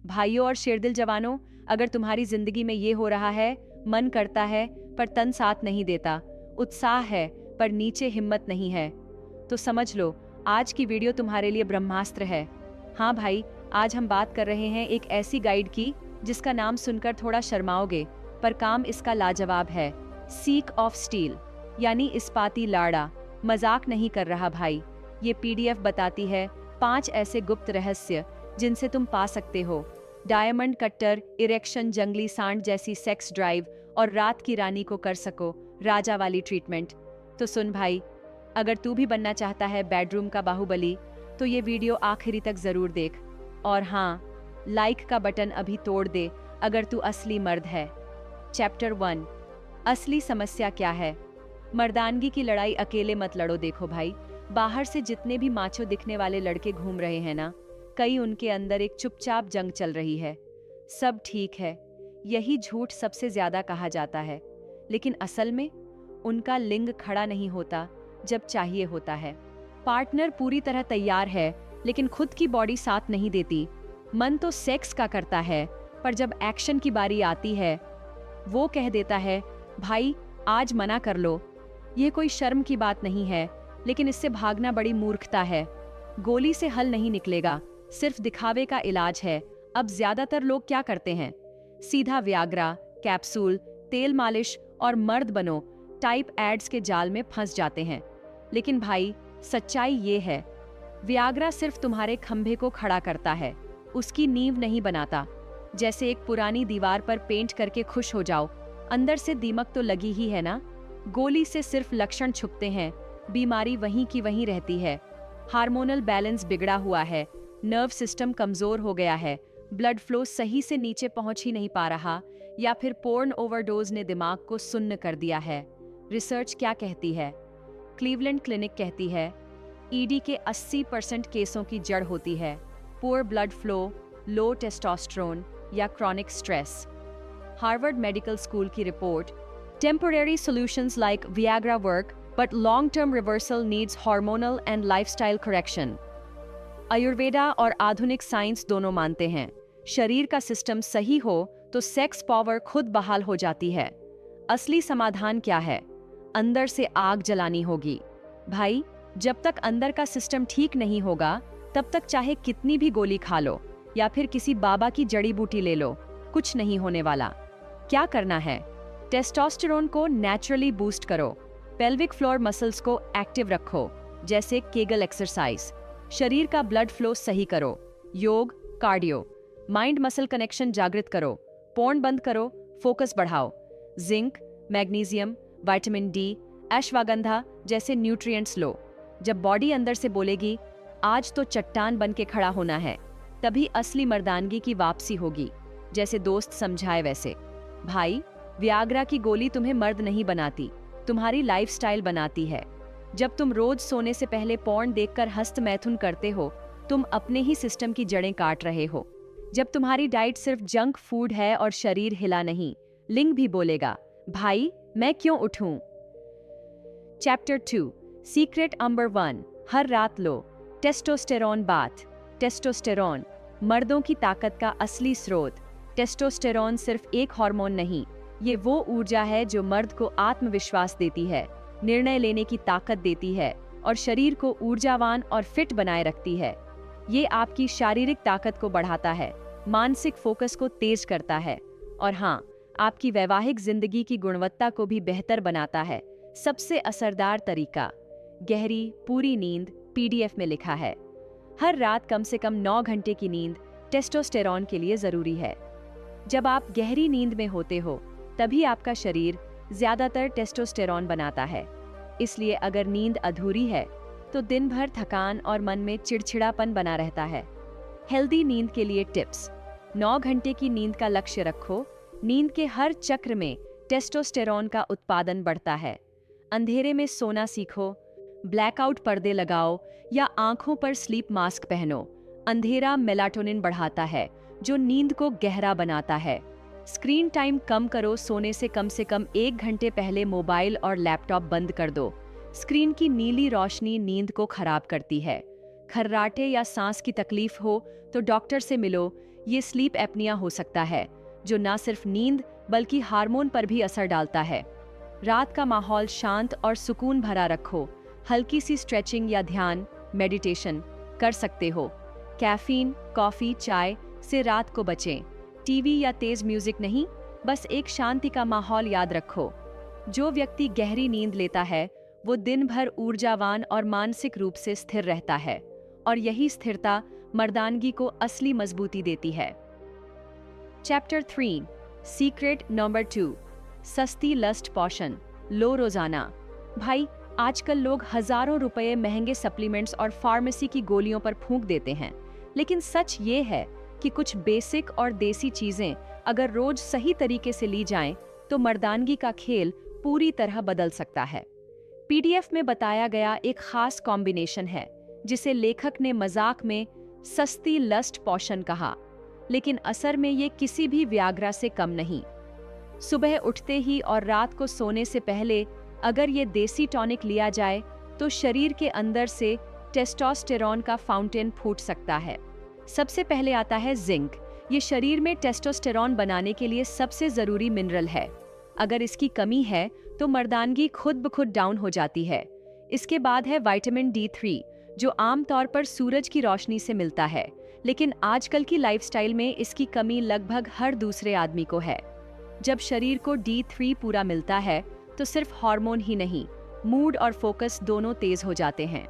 भाइयों और शेरदिल जवानों, अगर तुम्हारी जिंदगी में ये हो रहा है, मन करता है पर तन साथ नहीं देता, उत्साह है पर नीचे हिम्मत नहीं है, तो समझ लो आज की वीडियो तुम्हारे लिए ब्रह्मास्त्र है। हाँ भाई, आज हम बात कर रहे हैं एक ऐसी गाइड की जिसका नाम सुनकर थोड़ा शर्माओगे, पर काम इसका लाजवाब है। सीक ऑफ स्टील, यानी इस्पाती लाड़ा। मजाक नहीं कर रहा भाई, ये पीडीएफ बताती है 5 ऐसे गुप्त रहस्य जिनसे तुम पा सकते हो डायमंड कट्टर, इरेक्शन, जंगली सांड जैसी सेक्स ड्राइव और रात की रानी को कर सको राजा वाली ट्रीटमेंट। तो सुन भाई, अगर तू भी बनना चाहता है बेडरूम का बाहुबली, तो ये वीडियो आखिरी तक जरूर देख। और हाँ, लाइक का बटन अभी तोड़ दे अगर तू असली मर्द है। चैप्टर 1, असली समस्या क्या है। मर्दानगी की लड़ाई अकेले मत लड़ो। देखो भाई, बाहर से जितने भी माचो दिखने वाले लड़के घूम रहे हैं ना, कई उनके अंदर एक चुपचाप जंग चल रही है। सब ठीक है, यही झूठ सबसे ज्यादा कहा जाता है, लेकिन असल में उनका लिंग खड़ा नहीं होता जब चाहिए होता है। पार्टनर पूरी तरह तैयार है, लेकिन खुद की बॉडी साथ नहीं देती। मन तो सेक्स का करता है, पर जब एक्शन की बारी आती है, वो कह देता है भाई आज मना कर लो। ये कोई शर्म की बात नहीं है, लेकिन इससे भागना बड़ी मूर्खता है। गोली से हल नहीं निकलेगा, सिर्फ दिखावे का इलाज है। अब ज्यादातर लोग क्या करते हैं, सीधा व्याग्रा, कैप्सूल, तेल मालिश और मर्द बनो टाइप एड्स के जाल में फंस जाते हैं। लेकिन भाई, सच्चाई ये है, व्याग्रा सिर्फ तुम्हारे खंभे को खड़ा करता है, उसकी नींव नहीं बनाता। जैसे एक पुरानी दीवार पर पेंट करके खुश हो जाओ, अंदर से दीमक तो लगी ही है ना। गोली से सिर्फ लक्षण छुपते हैं, बीमारी वहीं की वहीं रहती है। हार्मोनल बैलेंस बिगड़ा हुआ है, नर्व सिस्टम कमजोर हो गया है, ब्लड फ्लो सही से नीचे पहुंच ही नहीं पा रहा, या फिर पोर्न ओवरडोज ने दिमाग को सुन्न कर दिया है। रिसर्च क्या कहती है? क्लीवलैंड क्लिनिक कहती है ईडी के 80% केसों की जड़ होती है poor blood flow, low testosterone या chronic stress. Harvard medical school की report, temporary solutions like Viagra work but long term reversal needs hormonal and lifestyle correction. Ayurveda और आधुनिक साइंस दोनों मानते हैं, शरीर का सिस्टम सही हो तो सेक्स पावर खुद बहाल हो जाती है। असली समाधान क्या है? अंदर से आग जलानी होगी भाई। जब तक अंदर का सिस्टम ठीक नहीं होगा, तब तक चाहे कितनी भी गोली खा लो या फिर किसी बाबा की जड़ी बूटी ले लो, कुछ नहीं होने वाला। क्या करना है? टेस्टोस्टेरोन को नेचुरली बूस्ट करो, पेल्विक फ्लोर मसल्स को एक्टिव रखो जैसे केगल एक्सरसाइज, शरीर का ब्लड फ्लो सही करो, योग, कार्डियो, माइंड मसल कनेक्शन जागृत करो, पोर्न बंद करो, फोकस बढ़ाओ, zinc, magnesium, vitamin D, ashwagandha जैसे न्यूट्रिएंट्स लो। जब बॉडी अंदर से बोलेगी आज तो चट्टान बन के खड़ा होना है, तभी असली मर्दानगी की वापसी होगी। जैसे दोस्त समझाए वैसे। भाई, व्याग्रा की गोली तुम्हें मर्द नहीं बनाती, तुम्हारी लाइफस्टाइल बनाती है। जब तुम रोज सोने से पहले पोर्न देखकर हस्त मैथुन करते हो, तुम अपने ही सिस्टम की जड़ें काट रहे हो। जब तुम्हारी डाइट सिर्फ जंक फूड है और शरीर हिला नहीं, लिंग भी बोलेगा भाई मैं क्यों उठूं। चैप्टर 2, सीक्रेट नंबर 1, हर रात लो टेस्टोस्टेरोन बाथ। टेस्टोस्टेरोन मर्दों की ताकत का असली स्रोत। टेस्टोस्टेरोन सिर्फ एक हार्मोन नहीं, ये वो ऊर्जा है जो मर्द को आत्मविश्वास देती है, निर्णय लेने की ताकत देती है और शरीर को ऊर्जावान और फिट बनाए रखती है। ये आपकी शारीरिक ताकत को बढ़ाता है, मानसिक फोकस को तेज करता है और हाँ, आपकी वैवाहिक जिंदगी की गुणवत्ता को भी बेहतर बनाता है। सबसे असरदार तरीका, गहरी पूरी नींद। पीडीएफ में लिखा है हर रात कम से कम 9 घंटे की नींद टेस्टोस्टेरोन के लिए जरूरी है। जब आप गहरी नींद में होते हो, तभी आपका शरीर ज्यादातर टेस्टोस्टेरोन बनाता है। इसलिए अगर नींद अधूरी है, तो दिन भर थकान और मन में चिड़चिड़ापन बना रहता है। हेल्दी नींद के लिए टिप्स, 9 घंटे की नींद का लक्ष्य रखो। नींद के हर चक्र में टेस्टोस्टेरोन का उत्पादन बढ़ता है। अंधेरे में सोना सीखो, ब्लैकआउट पर्दे लगाओ या आंखों पर स्लीप मास्क पहनो। अंधेरा मेलाटोनिन बढ़ाता है, जो नींद को गहरा बनाता है। स्क्रीन टाइम कम करो, सोने से कम 1 घंटे पहले मोबाइल और लैपटॉप बंद कर दो। स्क्रीन की नीली रोशनी नींद को खराब करती है। खर्राटे या सांस की तकलीफ हो तो डॉक्टर से मिलो ये स्लीप एपनिया हो सकता है, जो ना सिर्फ नींद बल्कि हार्मोन पर भी असर डालता है। रात का माहौल शांत और सुकून भरा रखो। हल्की सी स्ट्रेचिंग या ध्यान, मेडिटेशन कर सकते हो। कैफीन, कॉफी, चाय से रात को बचें। टीवी या तेज म्यूजिक नहीं, बस एक शांति का माहौल याद रखो। जो व्यक्ति गहरी नींद लेता है वो दिन भर ऊर्जावान और मानसिक रूप से स्थिर रहता है, और यही स्थिरता मर्दानगी को असली मजबूती देती है। चैप्टर 3, सीक्रेट नंबर 2, सस्ती लस्ट पोशन लो रोजाना। भाई, आजकल लोग हजारों रुपए महंगे सप्लीमेंट्स और फार्मेसी की गोलियों पर फूंक देते हैं, लेकिन सच ये है कि कुछ बेसिक और देसी चीजें अगर रोज सही तरीके से ली जाएं, तो मर्दानगी का खेल पूरी तरह बदल सकता है। पीडीएफ में बताया गया एक खास कॉम्बिनेशन है, जिसे लेखक ने मजाक में सस्ती लस्ट पोशन कहा, लेकिन असर में ये किसी भी व्याग्रा से कम नहीं। सुबह उठते ही और रात को सोने से पहले अगर ये देसी टॉनिक लिया जाए तो शरीर के अंदर से टेस्टोस्टेरॉन का फाउंटेन फूट सकता है। सबसे पहले आता है जिंक। ये शरीर में टेस्टोस्टेरॉन बनाने के लिए सबसे जरूरी मिनरल है। अगर इसकी कमी है तो मर्दानगी खुद ब खुद डाउन हो जाती है। इसके बाद है विटामिन D3, जो आमतौर पर सूरज की रोशनी से मिलता है, लेकिन आजकल की लाइफस्टाइल में इसकी कमी लगभग हर दूसरे आदमी को है। जब शरीर को D3 पूरा मिलता है तो सिर्फ हार्मोन ही नहीं, मूड और फोकस दोनों तेज हो जाते हैं।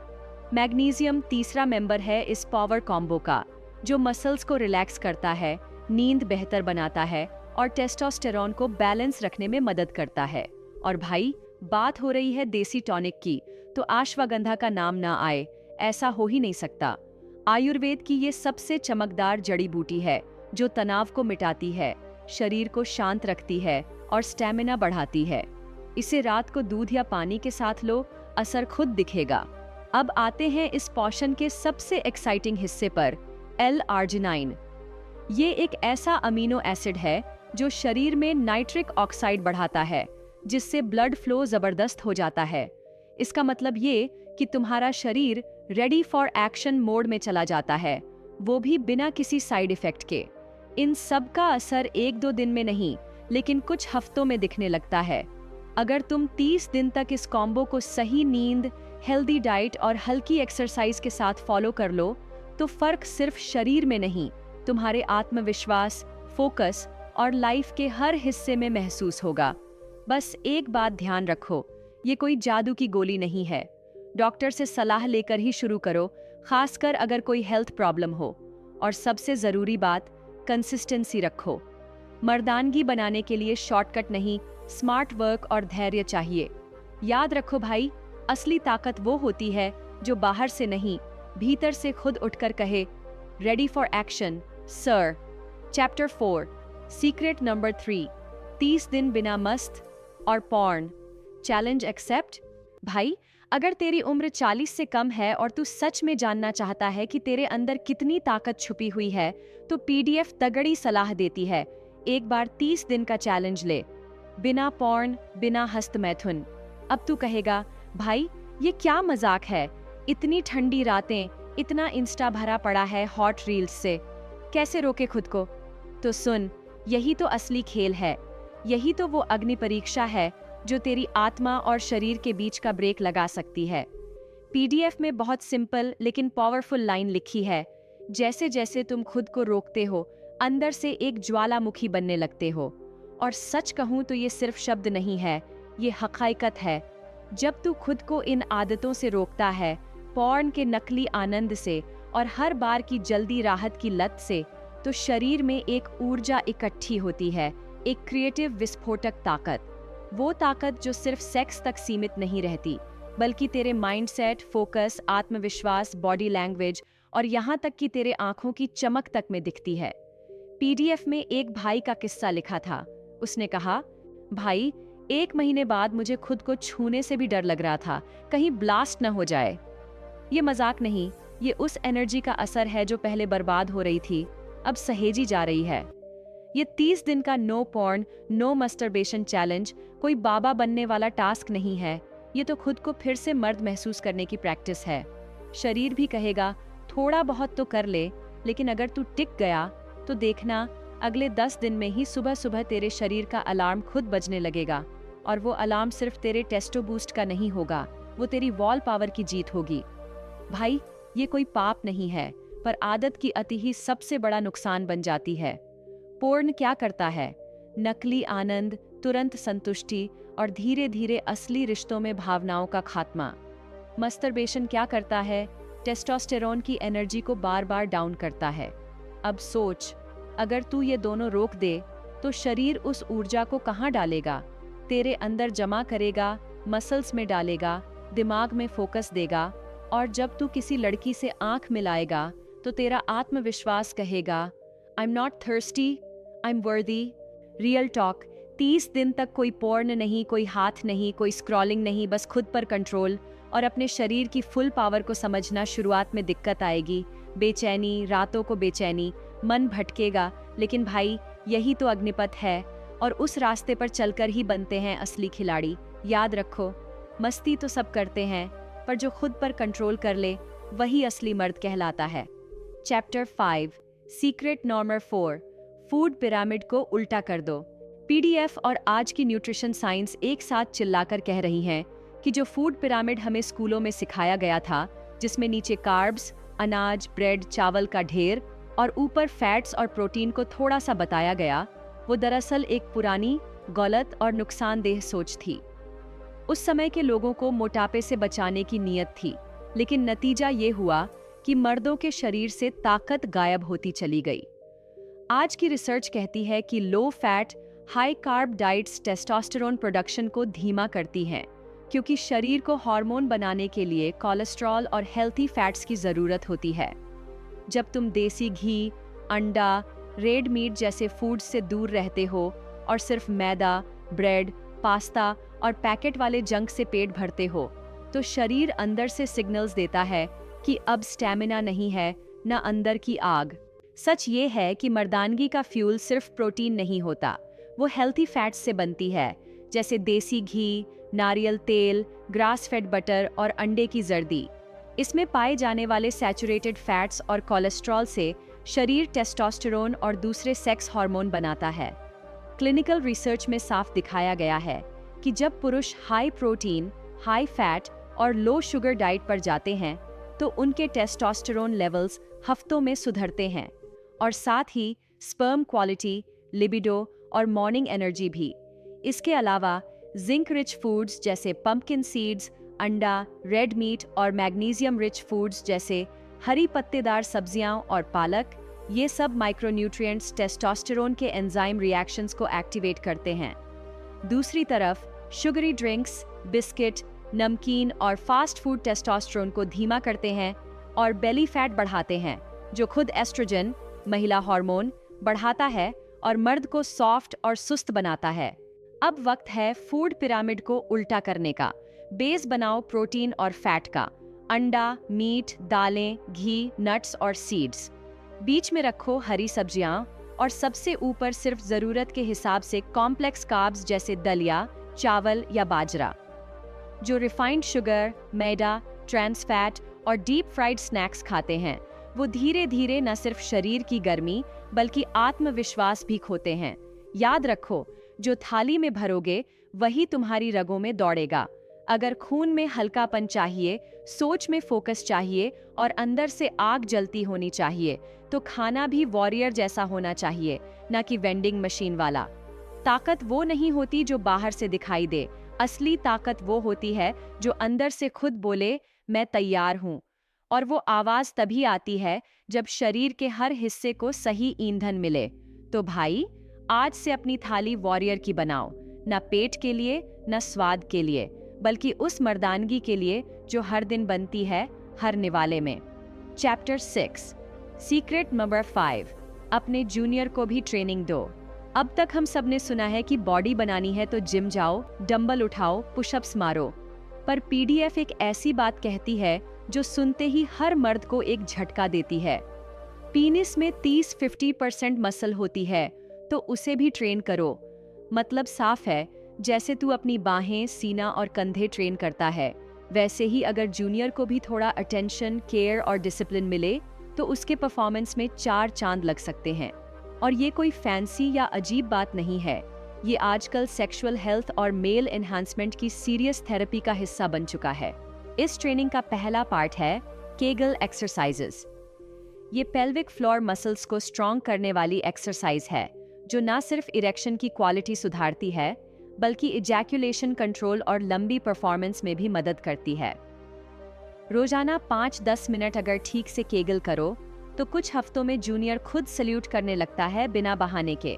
मैग्नीशियम तीसरा मेंबर है इस पावर कॉम्बो का, जो मसल्स को रिलैक्स करता है, नींद बेहतर बनाता है और टेस्टोस्टेरॉन को बैलेंस रखने में मदद करता है। और भाई, बात हो रही है देसी टॉनिक की, तो अश्वगंधा का नाम ना आए ऐसा हो ही नहीं सकता। आयुर्वेद की ये सबसे चमकदार जड़ी बूटी है, जो तनाव को मिटाती है, शरीर को शांत रखती है और स्टेमिना बढ़ाती है। इसे रात को दूध या पानी के साथ लो, असर खुद दिखेगा। अब आते हैं इस पोशन के सबसे एक्साइटिंग हिस्से पर, L-आर्जिनाइन। ये एक ऐसा अमीनो एसिड है जो शरीर में नाइट्रिक ऑक्साइड बढ़ाता है, जिससे ब्लड फ्लो जबरदस्त हो जाता है। इसका मतलब ये कि तुम्हारा शरीर रेडी फॉर एक्शन मोड में चला जाता है, वो भी बिना किसी साइड इफेक्ट के। इन सब का असर 1-2 दिन में नहीं, लेकिन कुछ हफ्तों में दिखने लगता है। अगर तुम 30 दिन तक इस कॉम्बो को सही नींद, हेल्दी डाइट और हल्की एक्सरसाइज के साथ फॉलो कर लो, तो फर्क सिर्फ शरीर में नहीं, तुम्हारे आत्मविश्वास, फोकस और लाइफ के हर हिस्से में महसूस होगा। बस एक बात ध्यान रखो, ये कोई जादू की गोली नहीं है। डॉक्टर से सलाह लेकर ही शुरू करो, खासकर अगर कोई हेल्थ प्रॉब्लम हो। और सबसे जरूरी बात, कंसिस्टेंसी रखो। मर्दानगी बनाने के लिए शॉर्टकट नहीं, स्मार्ट वर्क और धैर्य चाहिए। याद रखो भाई, असली ताकत वो होती है जो बाहर से नहीं, भीतर से खुद उठकर कहे, ready for action sir. Chapter 4, secret number 3, 30 दिन बिना मस्त और पॉर्न चैलेंज एक्सेप्ट। भाई, अगर तेरी उम्र 40 से कम है और तू सच में जानना चाहता है कि तेरे अंदर कितनी ताकत छुपी हुई है, तो पीडीएफ तगड़ी सलाह देती है। एक बार 30 दिन का चैलेंज ले, बिना पॉर्न, बिना हस्त मैथुन। अब तू कहेगा, भाई ये क्या मजाक है, इतनी ठंडी रातें, इतना इंस्टा भरा पड़ा है हॉट रील्स से, कैसे रोके खुद को? तो सुन, यही तो असली खेल है। यही तो वो अग्नि परीक्षा है जो तेरी आत्मा और शरीर के बीच का ब्रेक लगा सकती है। पीडीएफ में बहुत सिंपल लेकिन पावरफुल लाइन लिखी है, जैसे जैसे तुम खुद को रोकते हो, अंदर से एक ज्वालामुखी बनने लगते हो। और सच कहूं तो ये सिर्फ शब्द नहीं है, ये हकीकत है। जब तू खुद को इन आदतों से रोकता है, पॉर्न के नकली आनंद से और हर बार की जल्दी राहत की लत से, तो शरीर में एक ऊर्जा इकट्ठी होती है, एक क्रिएटिव विस्फोटक ताकत। वो ताकत जो सिर्फ सेक्स तक सीमित नहीं रहती, बल्कि तेरे माइंडसेट, फोकस, आत्मविश्वास, बॉडी लैंग्वेज और यहाँ तक कि तेरे आंखों की चमक तक में दिखती है। पीडीएफ में एक भाई का किस्सा लिखा था। उसने कहा, भाई 1 महीने बाद मुझे खुद को छूने से भी डर लग रहा था, कहीं ब्लास्ट न हो जाए। ये मजाक नहीं, ये उस एनर्जी का असर है जो पहले बर्बाद हो रही थी, अब सहेजी जा रही है। ये 30 दिन का no porn, no masturbation challenge कोई बाबा बनने वाला टास्क नहीं है। ये तो खुद को फिर से मर्द महसूस करने की प्रैक्टिस है। शरीर भी कहेगा थोड़ा बहुत तो कर ले, लेकिन अगर तू टिक गया तो देखना अगले 10 दिन में ही सुबह सुबह तेरे शरीर का अलार्म खुद बजने लगेगा। और वो अलार्म सिर्फ तेरे टेस्टो बूस्ट का नहीं होगा, वो तेरी वॉल पावर की जीत होगी। भाई, ये कोई पाप नहीं है, पर आदत की अति ही सबसे बड़ा नुकसान बन जाती है। पोर्न क्या करता है? नकली आनंद, तुरंत संतुष्टि और धीरे धीरे असली रिश्तों में भावनाओं का खात्मा। मस्टरबेशन क्या करता है? टेस्टोस्टेरोन की एनर्जी को बार बार डाउन करता है। अब सोच, अगर तू ये दोनों रोक दे तो शरीर उस ऊर्जा को कहाँ डालेगा? तेरे अंदर जमा करेगा, मसल्स में डालेगा, दिमाग में फोकस देगा। और जब तू किसी लड़की से आंख मिलाएगा तो तेरा आत्मविश्वास कहेगा, I am not thirsty, I am वर्दी। रियल टॉक, 30 दिन तक कोई पोर्न नहीं, कोई हाथ नहीं, कोई स्क्रॉलिंग नहीं, बस खुद पर कंट्रोल और अपने शरीर की फुल पावर को समझना। शुरुआत में दिक्कत आएगी, बेचैनी, रातों को बेचैनी, मन भटकेगा, लेकिन भाई यही तो अग्निपथ है और उस रास्ते पर चलकर ही बनते हैं असली खिलाड़ी। याद रखो, मस्ती तो सब करते हैं, पर जो खुद पर कंट्रोल कर ले वही असली मर्द कहलाता है। Chapter 5, secret number 4, food pyramid को उल्टा कर दो। पीडीएफ और आज की न्यूट्रिशन साइंस एक साथ चिल्लाकर कह रही हैं कि जो फूड पिरामिड हमें स्कूलों में सिखाया गया था, जिसमें नीचे कार्ब्स, अनाज, ब्रेड, चावल का ढेर और ऊपर फैट्स और प्रोटीन को थोड़ा सा बताया गया, वो दरअसल एक पुरानी, गलत और नुकसानदेह सोच थी। उस समय के लोगों को मोटापे से बचाने की नीयत थी, लेकिन नतीजा ये हुआ कि मर्दों के शरीर से ताकत गायब होती चली गई। आज की रिसर्च कहती है कि low fat, high carb diets testosterone production को धीमा करती हैं, क्योंकि शरीर को हार्मोन बनाने के लिए कोलेस्ट्रॉल और हेल्थी फैट्स की जरूरत होती है। जब तुम देसी घी, अंडा, रेड मीट जैसे फूड से दूर रहते हो और सिर्फ मैदा, ब्रेड, पास्ता और पैकेट वाले जंक से पेट भरते हो, तो शरीर अंदर से सिग्नल्स देता है कि अब स्टैमिना नहीं है, न अंदर की आग। सच ये है कि मर्दानगी का फ्यूल सिर्फ प्रोटीन नहीं होता, वो हेल्थी फैट्स से बनती है, जैसे देसी घी, नारियल तेल, ग्रास फेड बटर और अंडे की जर्दी। इसमें पाए जाने वाले सैचुरेटेड फैट्स और कोलेस्ट्रॉल से शरीर टेस्टोस्टेरोन और दूसरे सेक्स हार्मोन बनाता है। क्लिनिकल रिसर्च में साफ दिखाया गया है कि जब पुरुष हाई प्रोटीन, हाई फैट और लो शुगर डाइट पर जाते हैं, तो उनके टेस्टोस्टेरोन लेवल्स हफ्तों में सुधरते हैं और साथ ही स्पर्म क्वालिटी, लिबिडो और मॉर्निंग एनर्जी भी। इसके अलावा जिंक रिच फूड्स जैसे पंपकिन सीड्स, अंडा, रेड मीट और मैग्नीशियम रिच फूड्स जैसे हरी पत्तेदार सब्जियां और पालक, ये सब माइक्रोन्यूट्रिएंट्स टेस्टोस्टेरोन के एंजाइम रिएक्शंस को एक्टिवेट करते हैं। दूसरी तरफ शुगरी ड्रिंक्स, बिस्किट, नमकीन और फास्ट फूड टेस्टोस्टेरोन को धीमा करते हैं और बेली फैट बढ़ाते हैं, जो खुद एस्ट्रोजन, महिला हार्मोन, बढ़ाता है और मर्द को सॉफ्ट और सुस्त बनाता है। अब वक्त है फूड पिरामिड को उल्टा करने का। बेस बनाओ प्रोटीन और फैट का, अंडा, मीट, दालें, घी, नट्स और सीड्स। बीच में रखो हरी सब्जियां और सबसे ऊपर सिर्फ जरूरत के हिसाब से कॉम्प्लेक्स कार्ब्स जैसे दलिया, चावल या बाजरा। जो रिफाइंड शुगर, मैदा, ट्रांस फैट और डीप फ्राइड स्नैक्स खाते हैं, वो धीरे धीरे न सिर्फ शरीर की गर्मी बल्कि आत्मविश्वास भी खोते हैं। याद रखो, जो थाली में भरोगे वही तुम्हारी रगों में दौड़ेगा। अगर खून में हल्कापन चाहिए, सोच में फोकस चाहिए और अंदर से आग जलती होनी चाहिए, तो खाना भी वॉरियर जैसा होना चाहिए, न कि वेंडिंग मशीन वाला। ताकत वो नहीं होती जो बाहर से दिखाई दे, असली ताकत वो होती है जो अंदर से खुद बोले, मैं तैयार हूँ। और वो आवाज तभी आती है जब शरीर के हर हिस्से को सही ईंधन मिले। तो भाई, आज से अपनी थाली वॉरियर की बनाओ, न पेट के लिए न स्वाद के लिए, बल्कि उस मर्दानगी के लिए जो हर दिन बनती है हर निवाले में। चैप्टर 6, सीक्रेट नंबर 5, अपने जूनियर को भी ट्रेनिंग दो। अब तक हम सब ने सुना है कि बॉडी बनानी है तो जिम जाओ, डंबल उठाओ, पुशअप्स मारो, पर पीडीएफ एक ऐसी बात कहती है जो सुनते ही हर मर्द को एक झटका देती है। पीनिस में 30-50% मसल होती है, तो उसे भी ट्रेन करो। मतलब साफ है, जैसे तू अपनी बाहें, सीना और कंधे ट्रेन करता है, वैसे ही अगर जूनियर को भी थोड़ा अटेंशन, केयर और डिसिप्लिन मिले, तो उसके परफॉर्मेंस में 4 चांद लग सकते हैं। और ये कोई फैंसी या अजीब बात नहीं है, ये आजकल सेक्सुअल हेल्थ और मेल एनहांसमेंट की सीरियस थेरेपी का हिस्सा बन चुका है। इस ट्रेनिंग का पहला पार्ट है केगल एक्सरसाइजेस। ये पेल्विक फ्लोर मसल्स को स्ट्रॉन्ग करने वाली एक्सरसाइज है, जो न सिर्फ इरेक्शन की क्वालिटी सुधारती है, बल्कि इजैक्यूलेशन कंट्रोल और लंबी परफॉर्मेंस में भी मदद करती है। रोजाना 5-10 मिनट अगर ठीक से केगल करो, तो कुछ हफ्तों में जूनियर खुद सल्यूट करने लगता है बिना बहाने के।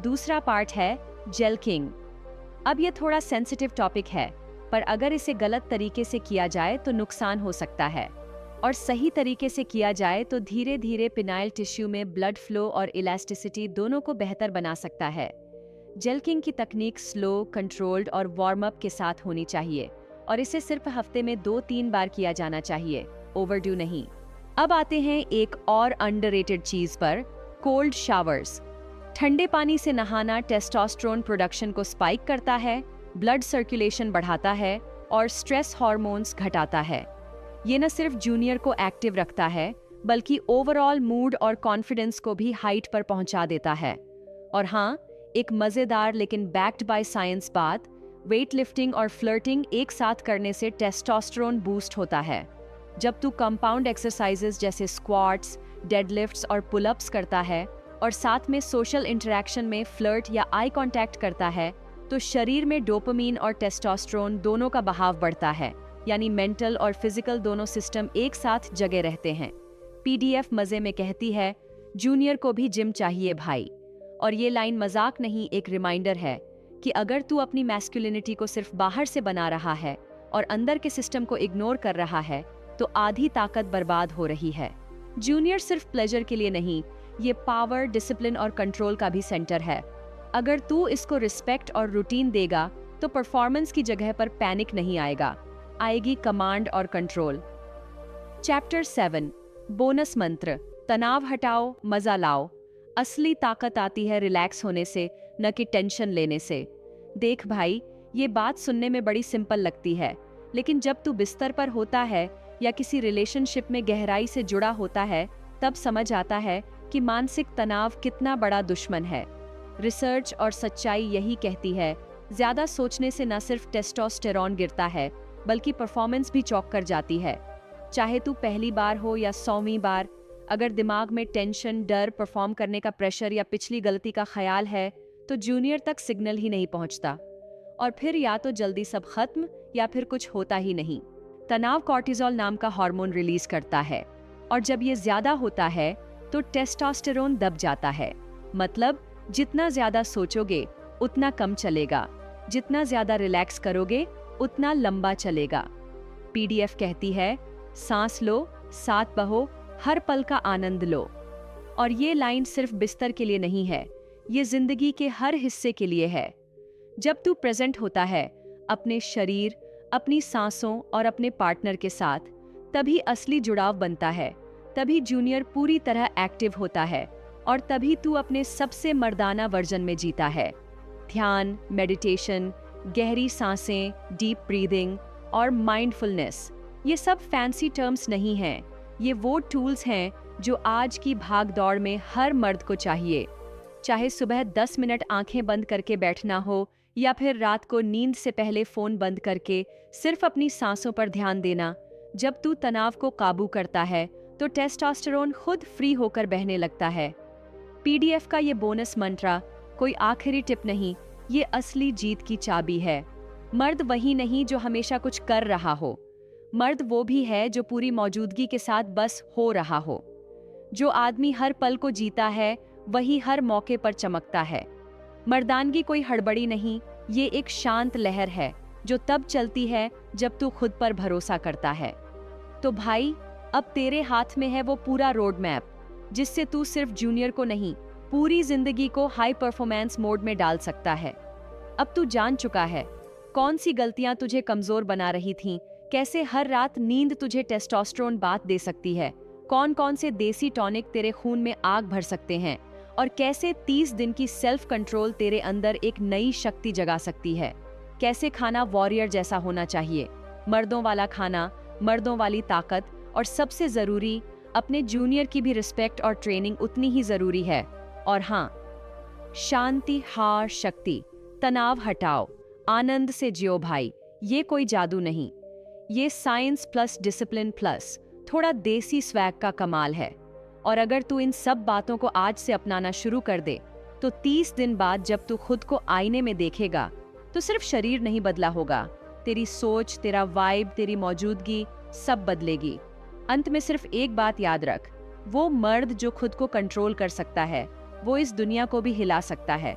दूसरा पार्ट है जेल्किंग। अब ये थोड़ा सेंसिटिव टॉपिक है, पर अगर इसे गलत तरीके से किया जाए तो नुकसान हो सकता है, और सही तरीके से किया जाए तो धीरे धीरे पिनाइल टिश्यू में ब्लड फ्लो और इलास्टिसिटी दोनों को बेहतर बना सकता है। जेल्किंग की तकनीक स्लो, कंट्रोल्ड और वार्म अप के साथ होनी चाहिए, और इसे सिर्फ हफ्ते में 2-3 बार किया जाना चाहिए, ओवरड्यू नहीं। अब आते हैं एक और अंडररेटेड चीज पर, कोल्ड शावर्स। ठंडे पानी से नहाना टेस्टोस्टेरोन प्रोडक्शन को स्पाइक करता है, ब्लड सर्कुलेशन बढ़ाता है और स्ट्रेस हार्मोन्स घटाता है। ये न सिर्फ जूनियर को एक्टिव रखता है, बल्कि ओवरऑल मूड और कॉन्फिडेंस को भी हाइट पर पहुंचा देता है। और हाँ, एक मजेदार लेकिन बैक्ड बाय साइंस बात, वेट लिफ्टिंग और फ्लर्टिंग एक साथ करने से टेस्टोस्टेरोन बूस्ट होता है। जब तू कंपाउंड एक्सरसाइजेस जैसे स्क्वाट्स, डेडलिफ्ट्स और पुलअप्स करता है और साथ में सोशल इंटरेक्शन में फ्लर्ट या आई कांटेक्ट करता है, तो शरीर में डोपामीन और टेस्टोस्टेरोन दोनों का बहाव बढ़ता है, यानी मेंटल और फिजिकल दोनों सिस्टम एक साथ जगे रहते हैं। पीडीएफ मजे में कहती है, जूनियर को भी जिम चाहिए भाई। और ये लाइन मजाक नहीं, एक रिमाइंडर है कि अगर तू अपनी मैस्कुलिनिटी को सिर्फ बाहर से बना रहा है और अंदर के सिस्टम को इग्नोर कर रहा है, तो आधी ताकत बर्बाद हो रही है। जूनियर सिर्फ प्लेजर के लिए नहीं, ये पावर, डिसिप्लिन और कंट्रोल का भी सेंटर है। अगर तू इसको रिस्पेक्ट और रूटीन देगा, तो परफॉर्मेंस की जगह पर पैनिक नहीं आएगा, आएगी कमांड और कंट्रोल। चैप्टर 7, बोनस मंत्र। तनाव हटाओ, मजा लाओ। असली ताकत आती है रिलैक्स होने से, न कि टेंशन लेने से। देख भाई, ये बात सुनने में बड़ी सिंपल लगती है, लेकिन जब तू बिस्तर पर होता है या किसी रिलेशनशिप में गहराई से जुड़ा होता है, तब समझ आता है कि मानसिक तनाव कितना बड़ा दुश्मन है। रिसर्च और सच्चाई यही कहती है, ज्यादा सोचने से न सिर्फ टेस्टोस्टेरोन गिरता है, बल्कि परफॉर्मेंस भी चौक कर जाती है। चाहे तू पहली बार हो या 100वीं बार, अगर दिमाग में टेंशन, डर, परफॉर्म करने का प्रेशर या पिछली गलती का ख्याल है, तो जूनियर तक सिग्नल ही नहीं पहुंचता, और फिर या तो जल्दी सब खत्म या फिर कुछ होता ही नहीं। तनाव कॉर्टिसोल नाम का हार्मोन रिलीज करता है, और जब ये ज्यादा होता है तो टेस्टोस्टेरोन दब जाता है। मतलब जितना ज्यादा सोचोगे उतना कम चलेगा, जितना ज्यादा रिलैक्स करोगे उतना लंबा चलेगा। पीडीएफ कहती है, सांस लो, साथ बहो, हर पल का आनंद लो। और ये लाइन सिर्फ बिस्तर के लिए नहीं है, ये जिंदगी के हर हिस्से के लिए है। जब तू प्रेजेंट होता है अपने शरीर, अपनी सांसों और अपने पार्टनर के साथ, तभी असली जुड़ाव बनता है, तभी जूनियर पूरी तरह एक्टिव होता है, और तभी तू अपने सबसे मर्दाना वर्जन में जीता है। ध्यान, मेडिटेशन, गहरी सांसें, डीप ब्रीदिंग और माइंडफुलनेस, ये सब फैंसी टर्म्स नहीं हैं, ये वो टूल्स हैं जो आज की भाग दौड़ में हर मर्द को चाहिए। चाहे सुबह 10 मिनट आंखें बंद करके बैठना हो, या फिर रात को नींद से पहले फोन बंद करके सिर्फ अपनी सांसों पर ध्यान देना। जब तू तनाव को काबू करता है, तो टेस्टोस्टेरोन खुद फ्री होकर बहने लगता है। पीडीएफ का ये बोनस मंत्र कोई आखिरी टिप नहीं, ये असली जीत की चाबी है। मर्द वही नहीं जो हमेशा कुछ कर रहा हो, मर्द वो भी है जो पूरी मौजूदगी के साथ बस हो रहा हो। जो आदमी हर पल को जीता है, वही हर मौके पर चमकता है। मर्दानगी कोई हड़बड़ी नहीं, ये एक शांत लहर है जो तब चलती है जब तू खुद पर भरोसा करता है। तो भाई, अब तेरे हाथ में है वो पूरा रोड मैप, जिससे तू सिर्फ जूनियर को नहीं, पूरी जिंदगी को हाई परफॉर्मेंस मोड में डाल सकता है। अब तू जान चुका है कौन सी गलतियां तुझे कमजोर बना रही थीं, कैसे हर रात नींद तुझे टेस्टोस्टेरोन बात दे सकती है, कौन कौन से देसी टॉनिक तेरे खून में आग भर सकते हैं, और कैसे 30 दिन की सेल्फ कंट्रोल तेरे अंदर एक नई शक्ति जगा सकती है। कैसे खाना वॉरियर जैसा होना चाहिए, मर्दों वाला खाना, मर्दों वाली ताकत, और सबसे जरूरी, अपने जूनियर की भी रिस्पेक्ट और ट्रेनिंग उतनी ही जरूरी है। और हाँ, शांति हार शक्ति, तनाव हटाओ, आनंद से जियो भाई। ये कोई जादू नहीं, ये साइंस प्लस डिसिप्लिन प्लस थोड़ा देसी स्वैग का कमाल है। और अगर तू इन सब बातों को आज से अपनाना शुरू कर दे तो 30 दिन बाद जब तू खुद को आईने में देखेगा तो सिर्फ शरीर नहीं बदला होगा, तेरी सोच, तेरा वाइब, तेरी मौजूदगी सब बदलेगी। अंत में सिर्फ एक बात याद रख, वो मर्द जो खुद को कंट्रोल कर सकता है वो इस दुनिया को भी हिला सकता है।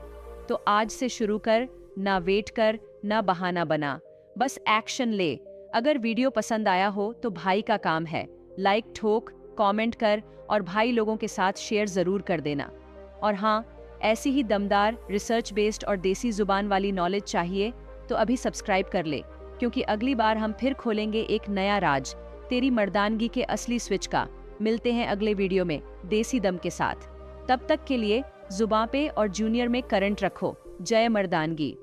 तो आज से शुरू कर, ना वेट कर, ना बहाना बना, बस एक्शन ले। अगर वीडियो पसंद आया हो तो भाई का काम है, लाइक ठोक, कमेंट कर और भाई लोगों के साथ शेयर जरूर कर देना। और हाँ, ऐसी ही दमदार, रिसर्च बेस्ड और देसी जुबान वाली नॉलेज चाहिए तो अभी सब्सक्राइब कर ले, क्योंकि अगली बार हम फिर खोलेंगे एक नया राज तेरी मर्दानगी के असली स्विच का। मिलते हैं अगले वीडियो में देसी दम के साथ। तब तक के लिए जुबां पे और जूनियर में करंट रखो। जय मर्दानगी।